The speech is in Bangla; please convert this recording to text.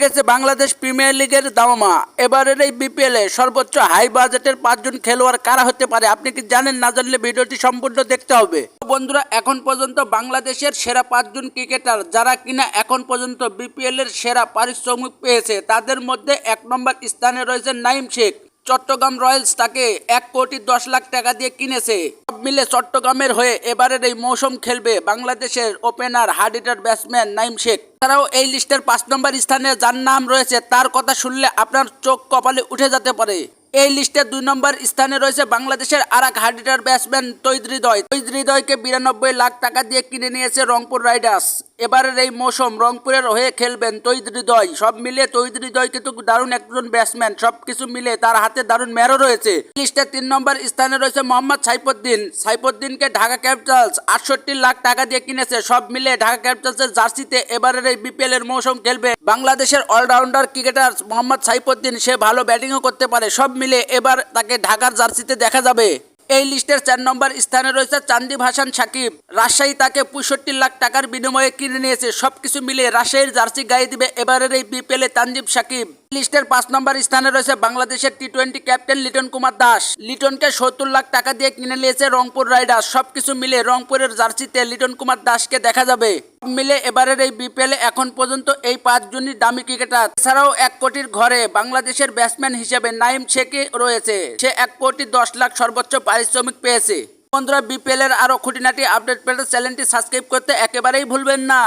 গেছে বাংলাদেশ প্রিমিয়ার লিগের দামামা। এবারের এই বিপিএল এ সর্বোচ্চ হাই বাজেটের 5 জন খেলোয়াড় কারা হতে পারে আপনি কি জানেন? না জানলে ভিডিওটি সম্পূর্ণ দেখতে হবে। বন্ধুরা, এখন পর্যন্ত বাংলাদেশের সেরা 5 জন ক্রিকেটার যারা কিনা এখন পর্যন্ত বিপিএল এর সেরা পারিশ্রমিক পেয়েছে, তাদের মধ্যে 1 নম্বর স্থানে রয়েছে নাইম শেখ। চট্টগ্রাম রয়্যালস তাকে 1,10,00,000 টাকা দিয়ে কিনেছে। সব মিলে চট্টগ্রামের হয়ে এবারের এই মৌসুম খেলবে বাংলাদেশের opener hard hitter batsman Naim Sheikh. এছাড়াও এই লিস্টের 5 নম্বর স্থানে যার নাম রয়েছে তার কথা শুনলে আপনার চোখ কপালে উঠে যেতে পারে। এই লিস্টে 2 নম্বর স্থানে রয়েছে বাংলাদেশের আরেক হার্ড হিটার ব্যাটসম্যান তৌহিদ হৃদয়কে 92 লাখ টাকা দিয়ে কিনে নিয়েছে রংপুর রাইডার্স। এবারের এই মৌসুম রংপুরের হয়ে খেলবেন তৌহিদ হৃদয়। সব মিলিয়ে তৌহিদ হৃদয় কিন্তু দারুণ একজন ব্যাটসম্যান, সবকিছু মিলে তার হাতে দারুণ মেরো রয়েছে। লিস্টে 3 নম্বর স্থানে রয়েছে মোহাম্মদ সাইফুদ্দিনকে ঢাকা ক্যাপিটালস 68 লাখ টাকা দিয়ে কিনেছে। সব মিলে ঢাকা ক্যাপিটালসের জার্সিতে এবারের এই বিপিএল এর মৌসুম খেলবে বাংলাদেশের অলরাউন্ডার ক্রিকেটার মোহাম্মদ সাইফুদ্দিন। সে ভালো ব্যাটিংও করতে পারে। সব মিলে এবার তাকে ঢাকার জার্সিতে দেখা যাবে। এই লিস্টের 4 নম্বর স্থানে রয়েছে চান্দিব হাসান সাকিব। রাজশাহী তাকে 65 লাখ টাকার বিনিময়ে কিনে নিয়েছে। সবকিছু মিলে রাজশাহীর জার্সি গায়ে দিবে এবারের এই বিপিএল এ তানজিব সাকিব। লিস্টের 5 নম্বর স্থানে রয়েছে বাংলাদেশের টি-20 ক্যাপ্টেন লিটন কুমার দাস। লিটনকে 70 লাখ টাকা দিয়ে কিনে নিয়েছে রংপুর রাইডার্স। সবকিছু মিলে রংপুরের জার্সিতে লিটন কুমার দাসকে দেখা যাবে। মিলে এবারের এই বিপিএল এ এখন পর্যন্ত এই 5 জনই দামি ক্রিকেটার। এছাড়াও 1 কোটির ঘরে বাংলাদেশের ব্যাটসম্যান হিসেবে নাইম শেখ রয়েছে। সে 1,10,00,000 সর্বোচ্চ পারিশ্রমিক পেয়েছে। বন্ধুরা, বিপিএল এর আরো খুঁটিনাটি আপডেট পেতে চ্যানেলটি সাবস্ক্রাইব করতে একেবারেই ভুলবেন না।